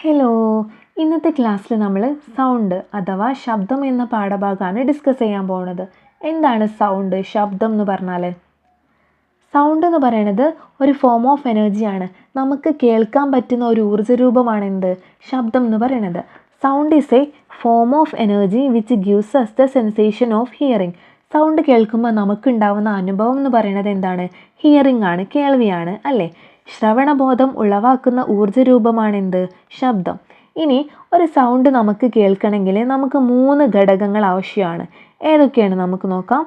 Hello, ഇന്നത്തെ ക്ലാസ്സിൽ നമ്മൾ സൗണ്ട് അഥവാ ശബ്ദം എന്ന പാഠഭാഗമാണ് ഡിസ്കസ് ചെയ്യാൻ പോകുന്നത്. എന്താണ് സൗണ്ട്, ശബ്ദം എന്ന് പറഞ്ഞാൽ? സൗണ്ട് എന്ന് പറയുന്നത് ഒരു ഫോം ഓഫ് എനർജിയാണ്. നമുക്ക് കേൾക്കാൻ പറ്റുന്ന ഒരു ഊർജ്ജരൂപമാണ് എന്ത്, ശബ്ദം എന്ന് പറയുന്നത്. Sound is a form of energy which gives us the sensation of hearing. Sound കേൾക്കുമ്പോൾ നമുക്കുണ്ടാവുന്ന അനുഭവം എന്ന് പറയുന്നത് എന്താണ്? ഹിയറിംഗ് ആണ്, കേൾവിയാണ് അല്ലേ. ശ്രവണബോധം ഉളവാക്കുന്ന ഊർജ്ജരൂപമാണ് എന്ത്, ശബ്ദം. ഇനി ഒരു സൗണ്ട് നമുക്ക് കേൾക്കണമെങ്കിൽ നമുക്ക് 3 ഘടകങ്ങൾ ആവശ്യമാണ്. ഏതൊക്കെയാണ് നമുക്ക് നോക്കാം.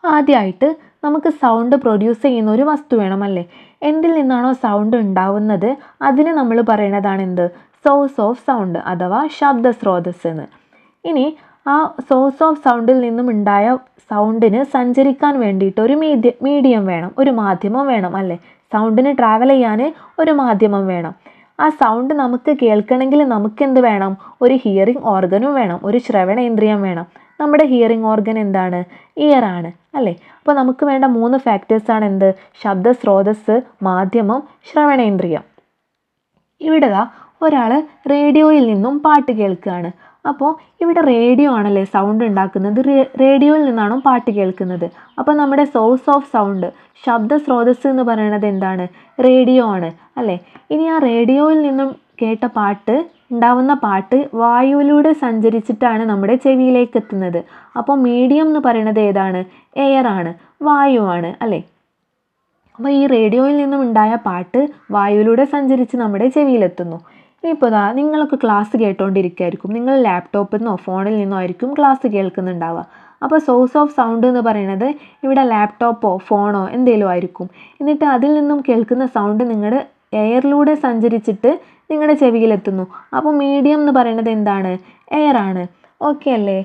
ആദ്യമായിട്ട് നമുക്ക് സൗണ്ട് പ്രൊഡ്യൂസ് ചെയ്യുന്ന ഒരു വസ്തു വേണം അല്ലേ. എന്തിൽ നിന്നാണോ സൗണ്ട് ഉണ്ടാവുന്നത് അതിന് നമ്മൾ പറയുന്നതാണ് എന്ത്, സോഴ്സ് ഓഫ് സൗണ്ട് അഥവാ ശബ്ദ സ്രോതസ് എന്ന്. ഇനി ആ സോഴ്സ് ഓഫ് സൗണ്ടിൽ നിന്നും ഉണ്ടായ സൗണ്ടിന് സഞ്ചരിക്കാൻ വേണ്ടിയിട്ട് ഒരു മീഡിയം വേണം, ഒരു മാധ്യമം വേണം അല്ലേ. സൗണ്ടിന് ട്രാവൽ ചെയ്യാൻ ഒരു മാധ്യമം വേണം. ആ സൗണ്ട് നമുക്ക് കേൾക്കണമെങ്കിൽ നമുക്ക് എന്ത് വേണം, ഒരു ഹിയറിംഗ് ഓർഗനും വേണം, ഒരു ശ്രവണേന്ദ്രിയം വേണം. നമ്മുടെ ഹിയറിംഗ് ഓർഗൻ എന്താണ്, ഇയർ ആണ് അല്ലേ. അപ്പോൾ നമുക്ക് വേണ്ട 3 ഫാക്ടേഴ്സാണ് എന്ത്, ശബ്ദ സ്രോതസ്, മാധ്യമം, ശ്രവണേന്ദ്രിയം. ഇവിടെ ഒരാൾ റേഡിയോയിൽ നിന്നും പാട്ട് കേൾക്കുകയാണ്. അപ്പോൾ ഇവിടെ റേഡിയോ ആണല്ലേ സൗണ്ട് ഉണ്ടാക്കുന്നത്, റേഡിയോയിൽ നിന്നാണ് പാട്ട് കേൾക്കുന്നത്. അപ്പോൾ നമ്മുടെ സോഴ്സ് ഓഫ് സൗണ്ട്, ശബ്ദ സ്രോതസ് എന്ന് പറയുന്നത് എന്താണ്, റേഡിയോ ആണ് അല്ലേ. ഇനി ആ റേഡിയോയിൽ നിന്നും കേട്ട പാട്ട്, ഉണ്ടാവുന്ന പാട്ട് വായുവിലൂടെ സഞ്ചരിച്ചിട്ടാണ് നമ്മുടെ ചെവിയിലേക്ക് എത്തുന്നത്. അപ്പോൾ മീഡിയം എന്ന് പറയുന്നത് ഏതാണ്, എയർ ആണ്, വായുവാണ് അല്ലേ. അപ്പോൾ ഈ റേഡിയോയിൽ നിന്നും ഉണ്ടായ പാട്ട് വായുവിലൂടെ സഞ്ചരിച്ച് നമ്മുടെ ചെവിയിലെത്തുന്നു. ഇനിയിപ്പോൾ നിങ്ങളൊക്കെ ക്ലാസ് കേട്ടുകൊണ്ടിരിക്കുകയായിരിക്കും, നിങ്ങൾ ലാപ്ടോപ്പിൽ നിന്നോ ഫോണിൽ നിന്നോ ആയിരിക്കും ക്ലാസ് കേൾക്കുന്നുണ്ടാവുക. അപ്പോൾ സോഴ്സ് ഓഫ് സൗണ്ട് എന്ന് പറയുന്നത് ഇവിടെ ലാപ്ടോപ്പോ ഫോണോ എന്തെങ്കിലും ആയിരിക്കും. എന്നിട്ട് അതിൽ നിന്നും കേൾക്കുന്ന സൗണ്ട് നിങ്ങളുടെ എയറിലൂടെ സഞ്ചരിച്ചിട്ട് നിങ്ങളുടെ ചെവിയിലെത്തുന്നു. അപ്പോൾ മീഡിയം എന്ന് പറയുന്നത് എന്താണ്, എയർ ആണ്. ഓക്കെ അല്ലേ.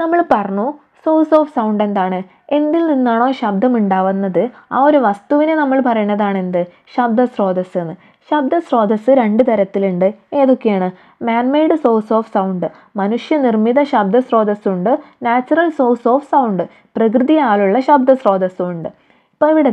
നമ്മൾ പറഞ്ഞു സോഴ്സ് ഓഫ് സൗണ്ട് എന്താണ്, എന്തിൽ നിന്നാണോ ശബ്ദം ഉണ്ടാവുന്നത് ആ ഒരു വസ്തുവിനെ നമ്മൾ പറയുന്നതാണ് എന്ത്, ശബ്ദ സ്രോതസ് എന്ന്. ശബ്ദ സ്രോതസ് 2 തരത്തിലുണ്ട്. ഏതൊക്കെയാണ്, മാൻമെയ്ഡ് സോഴ്സ് ഓഫ് സൗണ്ട്, മനുഷ്യനിർമ്മിത ശബ്ദ സ്രോതസ്സുണ്ട്. നാച്ചുറൽ സോഴ്സ് ഓഫ് സൗണ്ട്, പ്രകൃതിയാലുള്ള ശബ്ദ സ്രോതസ്സുണ്ട്. ഇപ്പോൾ ഇവിടെ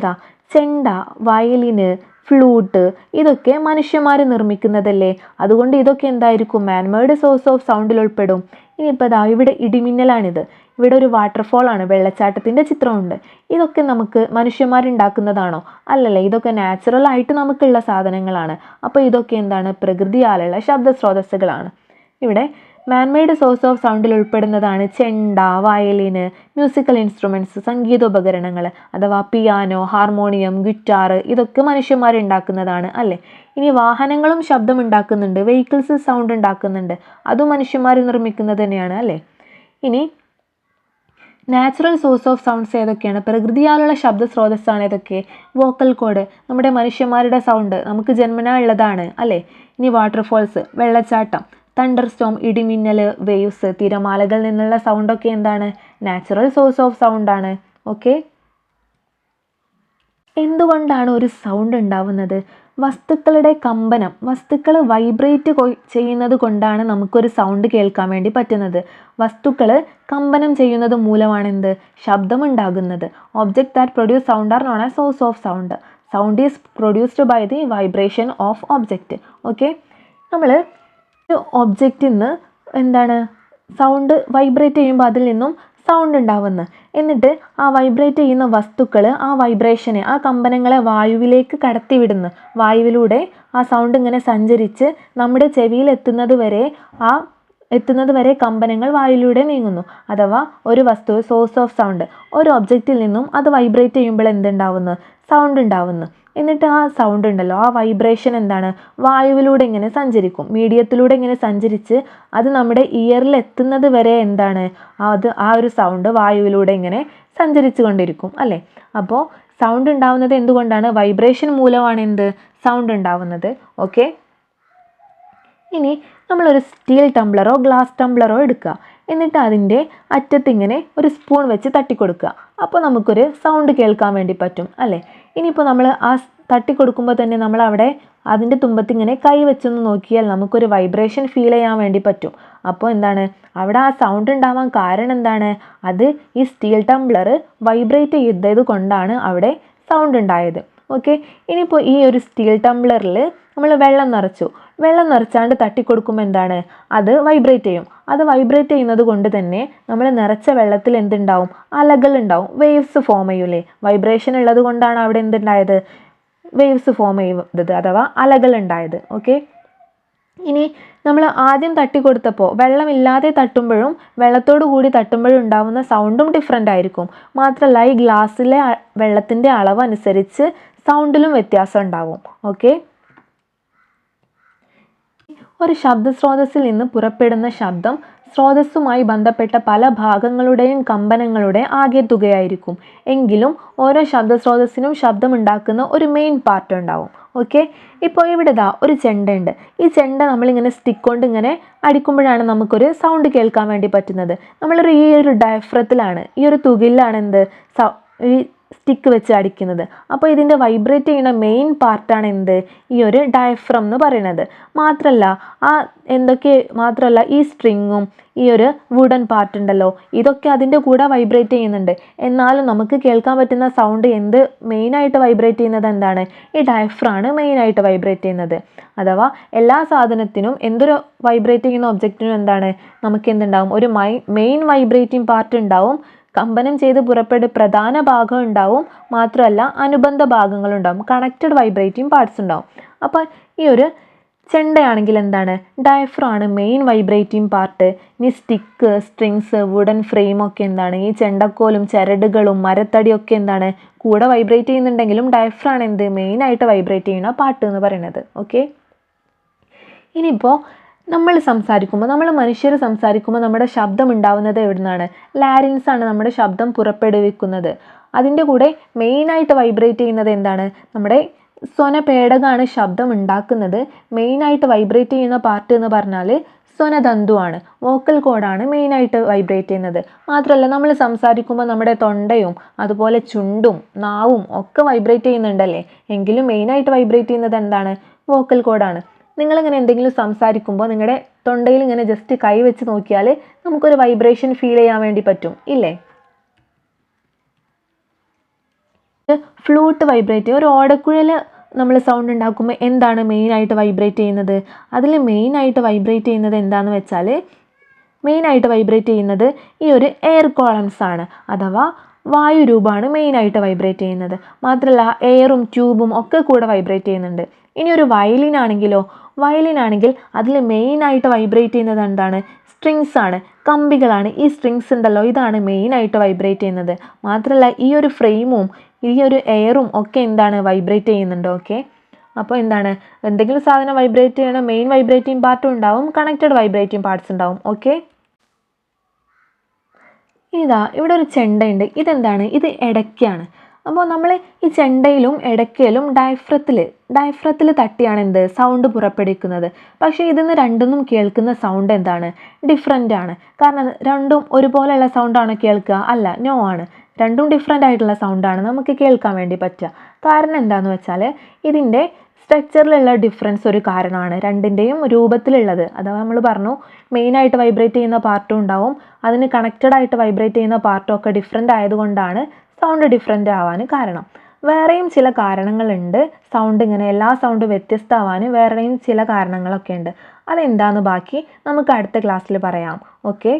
ചെണ്ട, വയലിന്, ഫ്ലൂട്ട് ഇതൊക്കെ മനുഷ്യന്മാർ നിർമ്മിക്കുന്നതല്ലേ. അതുകൊണ്ട് ഇതൊക്കെ എന്തായിരിക്കും, മാൻമെയ്ഡ് സോഴ്സ് ഓഫ് സൗണ്ടിൽ ഉൾപ്പെടും. ഇനിയിപ്പോൾ ഇവിടെ ഇടിമിന്നലാണിത്, ഇവിടെ ഒരു വാട്ടർഫോൾ ആണ്, വെള്ളച്ചാട്ടത്തിൻ്റെ ചിത്രമുണ്ട്. ഇതൊക്കെ നമുക്ക് മനുഷ്യന്മാരുണ്ടാക്കുന്നതാണോ, അല്ലല്ലേ. ഇതൊക്കെ നാച്ചുറൽ ആയിട്ട് നമുക്കുള്ള സാധനങ്ങളാണ്. അപ്പോൾ ഇതൊക്കെ എന്താണ്, പ്രകൃതിയാലുള്ള ശബ്ദ സ്രോതസ്സുകളാണ്. ഇവിടെ മാൻമെയ്ഡ് സോഴ്സ് ഓഫ് സൗണ്ടിൽ ഉൾപ്പെടുന്നതാണ് ചെണ്ട, വയലിന്, മ്യൂസിക്കൽ ഇൻസ്ട്രുമെൻറ്റ്സ്, സംഗീതോപകരണങ്ങൾ അഥവാ പിയാനോ, ഹാർമോണിയം, ഗിറ്റാർ ഇതൊക്കെ മനുഷ്യന്മാരുണ്ടാക്കുന്നതാണ് അല്ലേ. ഇനി വാഹനങ്ങളും ശബ്ദം ഉണ്ടാക്കുന്നുണ്ട്, വെഹിക്കിൾസ് സൗണ്ട് ഉണ്ടാക്കുന്നുണ്ട്, അതും മനുഷ്യന്മാർ നിർമ്മിക്കുന്നത് തന്നെയാണ് അല്ലേ. ഇനി നാച്ചുറൽ സോഴ്സ് ഓഫ് സൗണ്ട്സ് ഏതൊക്കെയാണ്, പ്രകൃതിയാലുള്ള ശബ്ദ സ്രോതസ്സാണ് ഏതൊക്കെ, വോക്കൽ കോഡ്, നമ്മുടെ മനുഷ്യന്മാരുടെ സൗണ്ട് നമുക്ക് ജന്മനാ ഉള്ളതാണ് അല്ലേ. ഇനി വാട്ടർഫോൾസ്, വെള്ളച്ചാട്ടം, തണ്ടർ സ്റ്റോം, ഇടിമിന്നൽ, വേവ്സ്, തിരമാലകളിൽ നിന്നുള്ള സൗണ്ടൊക്കെ എന്താണ്, നാച്ചുറൽ സോഴ്സ് ഓഫ് സൗണ്ടാണ്. ഓക്കെ. എന്തുകൊണ്ടാണ് ഒരു സൗണ്ട് ഉണ്ടാവുന്നത്, വസ്തുക്കളുടെ കമ്പനം, വസ്തുക്കൾ വൈബ്രേറ്റ് ചെയ്യുന്നത് കൊണ്ടാണ് നമുക്കൊരു സൗണ്ട് കേൾക്കാൻ വേണ്ടി പറ്റുന്നത്. വസ്തുക്കൾ കമ്പനം ചെയ്യുന്നത് മൂലമാണ് എന്ത്, ശബ്ദം ഉണ്ടാകുന്നത്. Object that produce sound are known as source of sound. Sound is produced by the vibration of object. Okay. നമ്മൾ ഒബ്ജക്റ്റിൽ നിന്ന് എന്താണ്, സൗണ്ട് വൈബ്രേറ്റ് ചെയ്യുമ്പോൾ അതിൽ നിന്നും സൗണ്ട് ഉണ്ടാവുന്നു. എന്നിട്ട് ആ വൈബ്രേറ്റ് ചെയ്യുന്ന വസ്തുക്കൾ ആ വൈബ്രേഷനെ, ആ കമ്പനങ്ങളെ വായുവിലേക്ക് കടത്തിവിടുന്നു. വായുവിലൂടെ ആ സൗണ്ട് ഇങ്ങനെ സഞ്ചരിച്ച് നമ്മുടെ ചെവിയിൽ എത്തുന്നത് വരെ കമ്പനങ്ങൾ വായുവിലൂടെ നീങ്ങുന്നു. അഥവാ ഒരു വസ്തു, സോഴ്സ് ഓഫ് സൗണ്ട്, ഒരു ഒബ്ജക്റ്റിൽ നിന്നും അത് വൈബ്രേറ്റ് ചെയ്യുമ്പോൾ എന്തുണ്ടാവുന്നു, സൗണ്ട് ഉണ്ടാവുന്നു. എന്നിട്ട് ആ സൗണ്ട് ഉണ്ടല്ലോ, ആ വൈബ്രേഷൻ എന്താണ്, വായുവിലൂടെ ഇങ്ങനെ സഞ്ചരിക്കും, മീഡിയത്തിലൂടെ ഇങ്ങനെ സഞ്ചരിച്ച് അത് നമ്മുടെ ഇയറിൽ എത്തുന്നത് വരെ എന്താണ്, ആ ഒരു സൗണ്ട് വായുവിലൂടെ ഇങ്ങനെ സഞ്ചരിച്ചു കൊണ്ടിരിക്കും അല്ലേ. അപ്പോൾ സൗണ്ട് ഉണ്ടാവുന്നത് എന്തുകൊണ്ടാണ്, വൈബ്രേഷൻ മൂലമാണ് എന്ത്, സൗണ്ട് ഉണ്ടാവുന്നത്. ഓക്കെ. ഇനി നമ്മളൊരു സ്റ്റീൽ ടംബ്ലറോ ഗ്ലാസ് ടംബ്ലറോ എടുക്കുക. എന്നിട്ട് അതിൻ്റെ അറ്റത്തിങ്ങനെ ഒരു സ്പൂൺ വെച്ച് തട്ടിക്കൊടുക്കുക. അപ്പോൾ നമുക്കൊരു സൗണ്ട് കേൾക്കാൻ വേണ്ടി പറ്റും അല്ലേ. ഇനിയിപ്പോൾ നമ്മൾ ആ തട്ടിക്കൊടുക്കുമ്പോൾ തന്നെ നമ്മൾ അവിടെ അതിൻ്റെ തുമ്പത്തിങ്ങനെ കൈ വെച്ചൊന്ന് നോക്കിയാൽ നമുക്കൊരു വൈബ്രേഷൻ ഫീൽ ചെയ്യാൻ വേണ്ടി പറ്റും. അപ്പോൾ എന്താണ്, അവിടെ ആ സൗണ്ട് ഉണ്ടാവാൻ കാരണം എന്താണ്, അത് ഈ സ്റ്റീൽ ടംബ്ലർ വൈബ്രേറ്റ് ചെയ്തത് കൊണ്ടാണ് അവിടെ സൗണ്ട് ഉണ്ടായത്. ഓക്കെ. ഇനിയിപ്പോൾ ഈ ഒരു സ്റ്റീൽ ടംബ്ലറിൽ നമ്മൾ വെള്ളം നിറച്ചാണ്ട് തട്ടിക്കൊടുക്കുമ്പോൾ എന്താണ്, അത് വൈബ്രേറ്റ് ചെയ്യും. അത് വൈബ്രേറ്റ് ചെയ്യുന്നത് കൊണ്ട് തന്നെ നമ്മൾ നിറച്ച വെള്ളത്തിൽ എന്തുണ്ടാവും, അലകൾ ഉണ്ടാവും, വേവ്സ് ഫോം ചെയ്യൂലേ. വൈബ്രേഷൻ ഉള്ളത് കൊണ്ടാണ് അവിടെ എന്തുണ്ടായത്, വേവ്സ് ഫോം ചെയ്തത് അഥവാ അലകൾ ഉണ്ടായത്. ഓക്കെ, ഇനി നമ്മൾ ആദ്യം തട്ടിക്കൊടുത്തപ്പോൾ വെള്ളമില്ലാതെ തട്ടുമ്പോഴും വെള്ളത്തോടു കൂടി തട്ടുമ്പോഴും ഉണ്ടാവുന്ന സൗണ്ടും ഡിഫറെൻ്റ് ആയിരിക്കും. മാത്രമല്ല ഈ ഗ്ലാസ്സിലെ വെള്ളത്തിൻ്റെ അളവ് അനുസരിച്ച് സൗണ്ടിലും വ്യത്യാസം ഉണ്ടാവും. ഓക്കെ, ഒരു ശബ്ദസ്രോതസ്സിൽ നിന്ന് പുറപ്പെടുന്ന ശബ്ദം സ്രോതസ്സുമായി ബന്ധപ്പെട്ട പല ഭാഗങ്ങളുടെയും കമ്പനങ്ങളുടെ ആകെത്തുകയായിരിക്കും. എങ്കിലും ഓരോ ശബ്ദസ്രോതസ്സിനും ശബ്ദമുണ്ടാക്കുന്ന ഒരു മെയിൻ പാർട്ട് ഉണ്ടാവും. ഓക്കെ, ഇപ്പോൾ ഇവിടെ ഒരു ചെണ്ടയുണ്ട്. ഈ ചെണ്ട നമ്മളിങ്ങനെ സ്റ്റിക്ക് കൊണ്ട് ഇങ്ങനെ അടിക്കുമ്പോഴാണ് നമുക്കൊരു സൗണ്ട് കേൾക്കാൻ വേണ്ടി പറ്റുന്നത്. ഈ ഒരു ഡയഫ്രത്തിലാണ്, ഈ ഒരു തുകിലാണ് ഈ സ്റ്റിക്ക് വെച്ച് അടിക്കുന്നത്. അപ്പോൾ ഇതിൻ്റെ വൈബ്രേറ്റ് ചെയ്യുന്ന മെയിൻ പാർട്ടാണ് ഈ ഒരു ഡയഫ്രം എന്ന് പറയുന്നത്. മാത്രമല്ല ഈ സ്ട്രിങ്ങും ഈ ഒരു വുഡൻ പാർട്ട് ഉണ്ടല്ലോ, ഇതൊക്കെ അതിൻ്റെ കൂടെ വൈബ്രേറ്റ് ചെയ്യുന്നുണ്ട്. എന്നാലും നമുക്ക് കേൾക്കാൻ പറ്റുന്ന സൗണ്ട് മെയിനായിട്ട് വൈബ്രേറ്റ് ചെയ്യുന്നത് എന്താണ്, ഈ ഡയഫ്രാണ് മെയിനായിട്ട് വൈബ്രേറ്റ് ചെയ്യുന്നത്. അഥവാ എല്ലാ സാധനത്തിനും എന്തൊരു വൈബ്രേറ്റ് ചെയ്യുന്ന ഒബ്ജക്റ്റിനും എന്താണ്, നമുക്ക് എന്തുണ്ടാവും, ഒരു മെയിൻ വൈബ്രേറ്റിംഗ് പാർട്ട് ഉണ്ടാവും, കമ്പനം ചെയ്ത് പ്രധാന ഭാഗം ഉണ്ടാവും, മാത്രമല്ല അനുബന്ധ ഭാഗങ്ങളുണ്ടാവും, കണക്റ്റഡ് വൈബ്രേറ്റിംഗ് പാർട്സ് ഉണ്ടാവും. അപ്പോൾ ഈ ഒരു ചെണ്ടയാണെങ്കിൽ എന്താണ്, ഡയഫ്രാണ് മെയിൻ വൈബ്രേറ്റിംഗ് പാർട്ട്. ഇനി സ്റ്റിക്ക്, സ്ട്രിങ്സ്, വുഡൻ ഫ്രെയിം ഒക്കെ എന്താണ്, ഈ ചെണ്ടക്കോലും ചരടുകളും മരത്തടിയൊക്കെ എന്താണ് കൂടെ വൈബ്രേറ്റ് ചെയ്യുന്നുണ്ടെങ്കിലും ഡയഫ്രാണ് മെയിനായിട്ട് വൈബ്രേറ്റ് ചെയ്യുന്ന പാർട്ട് എന്ന് പറയുന്നത്. ഓക്കെ, ഇനിയിപ്പോൾ നമ്മൾ മനുഷ്യർ സംസാരിക്കുമ്പോൾ നമ്മുടെ ശബ്ദം ഉണ്ടാവുന്നത് എവിടെ നിന്നാണ്, ലാരിൻസ് ആണ് നമ്മുടെ ശബ്ദം പുറപ്പെടുവിക്കുന്നത്. അതിൻ്റെ കൂടെ മെയിനായിട്ട് വൈബ്രേറ്റ് ചെയ്യുന്നത് എന്താണ്, നമ്മുടെ സ്വനപേടകമാണ് ശബ്ദം ഉണ്ടാക്കുന്നത്. മെയിനായിട്ട് വൈബ്രേറ്റ് ചെയ്യുന്ന പാർട്ട് എന്ന് പറഞ്ഞാൽ സ്വനതന്തുവാണ്, വോക്കൽ കോഡാണ് മെയിനായിട്ട് വൈബ്രേറ്റ് ചെയ്യുന്നത്. മാത്രമല്ല നമ്മൾ സംസാരിക്കുമ്പോൾ നമ്മുടെ തൊണ്ടയും അതുപോലെ ചുണ്ടും നാവും ഒക്കെ വൈബ്രേറ്റ് ചെയ്യുന്നുണ്ടല്ലേ, എങ്കിലും മെയിനായിട്ട് വൈബ്രേറ്റ് ചെയ്യുന്നത് എന്താണ്, വോക്കൽ കോഡാണ്. നിങ്ങളിങ്ങനെ എന്തെങ്കിലും സംസാരിക്കുമ്പോൾ നിങ്ങളുടെ തൊണ്ടയിൽ ഇങ്ങനെ ജസ്റ്റ് കൈ വെച്ച് നോക്കിയാൽ നമുക്കൊരു വൈബ്രേഷൻ ഫീൽ ചെയ്യാൻ വേണ്ടി പറ്റും ഇല്ലേ. ഫ്ലൂട്ട് വൈബ്രേറ്റ് ചെയ്യും. ഒരു ഓടക്കുഴൽ നമ്മൾ സൗണ്ട് ഉണ്ടാക്കുമ്പോൾ എന്താണ് മെയിനായിട്ട് വൈബ്രേറ്റ് ചെയ്യുന്നത്, അതിൽ മെയിനായിട്ട് വൈബ്രേറ്റ് ചെയ്യുന്നത് എന്താണെന്ന് വെച്ചാൽ മെയിനായിട്ട് വൈബ്രേറ്റ് ചെയ്യുന്നത് ഈ ഒരു എയർ കോളംസ് ആണ്, അഥവാ വായുരൂപമാണ് മെയിനായിട്ട് വൈബ്രേറ്റ് ചെയ്യുന്നത്. മാത്രമല്ല എയറും ട്യൂബും ഒക്കെ കൂടെ വൈബ്രേറ്റ് ചെയ്യുന്നുണ്ട്. ഇനി ഒരു വയലിൻ ആണെങ്കിൽ അതിൽ മെയിനായിട്ട് വൈബ്രേറ്റ് ചെയ്യുന്നത് എന്താണ്, സ്ട്രിങ്സ് ആണ്, കമ്പികളാണ്. ഈ സ്ട്രിങ്സ് ഉണ്ടല്ലോ, ഇതാണ് മെയിനായിട്ട് വൈബ്രേറ്റ് ചെയ്യുന്നത്. മാത്രമല്ല ഈ ഒരു ഫ്രെയിമും ഈ ഒരു എയറും ഒക്കെ എന്താണ് വൈബ്രേറ്റ് ചെയ്യുന്നുണ്ട്. ഓക്കെ, അപ്പോൾ എന്താണ്, എന്തെങ്കിലും സാധനം വൈബ്രേറ്റ് ചെയ്യണ മെയിൻ വൈബ്രേറ്റിംഗ് പാർട്ടും ഉണ്ടാവും, കണക്റ്റഡ് വൈബ്രേറ്റിംഗ് പാർട്സ് ഉണ്ടാവും. ഓക്കെ, ഇവിടെ ഒരു ചെണ്ടയുണ്ട്. ഇതെന്താണ്, ഇത് ഇടയ്ക്കാണ്. അപ്പോൾ നമ്മൾ ഈ ചെണ്ടയിലും ഇടയ്ക്കയിലും ഡയഫ്രത്തിൽ തട്ടിയാണ് സൗണ്ട് പുറപ്പെടുവിക്കുന്നത്. പക്ഷേ ഇതിന്ന് രണ്ടൊന്നും കേൾക്കുന്ന സൗണ്ട് എന്താണ്, ഡിഫറെൻ്റ് ആണ്. കാരണം രണ്ടും ഒരുപോലെയുള്ള സൗണ്ടാണ് കേൾക്കുക, അല്ല, നോ ആണ്. രണ്ടും ഡിഫറെൻ്റ് ആയിട്ടുള്ള സൗണ്ടാണ് നമുക്ക് കേൾക്കാൻ വേണ്ടി പറ്റുക. കാരണം എന്താണെന്ന് വെച്ചാൽ ഇതിൻ്റെ സ്ട്രക്ചറിലുള്ള ഡിഫറൻസ് ഒരു കാരണമാണ്, രണ്ടിൻ്റെയും രൂപത്തിലുള്ളത്. അഥവാ നമ്മൾ പറഞ്ഞു മെയിനായിട്ട് വൈബ്രേറ്റ് ചെയ്യുന്ന പാർട്ടും ഉണ്ടാവും, അതിന് കണക്റ്റഡ് ആയിട്ട് വൈബ്രേറ്റ് ചെയ്യുന്ന പാർട്ടും ഒക്കെ ഡിഫറെൻ്റ് ആയതുകൊണ്ടാണ് സൗണ്ട് ഡിഫറെൻ്റ് ആവാൻ കാരണം. വേറെയും ചില കാരണങ്ങളുണ്ട്, സൗണ്ട് ഇങ്ങനെ എല്ലാ സൗണ്ടും വ്യത്യസ്തമാവാൻ വേറെയും ചില കാരണങ്ങളൊക്കെ ഉണ്ട്. അതെന്താണെന്ന് ബാക്കി നമുക്ക് അടുത്ത ക്ലാസ്സിൽ പറയാം. ഓക്കെ.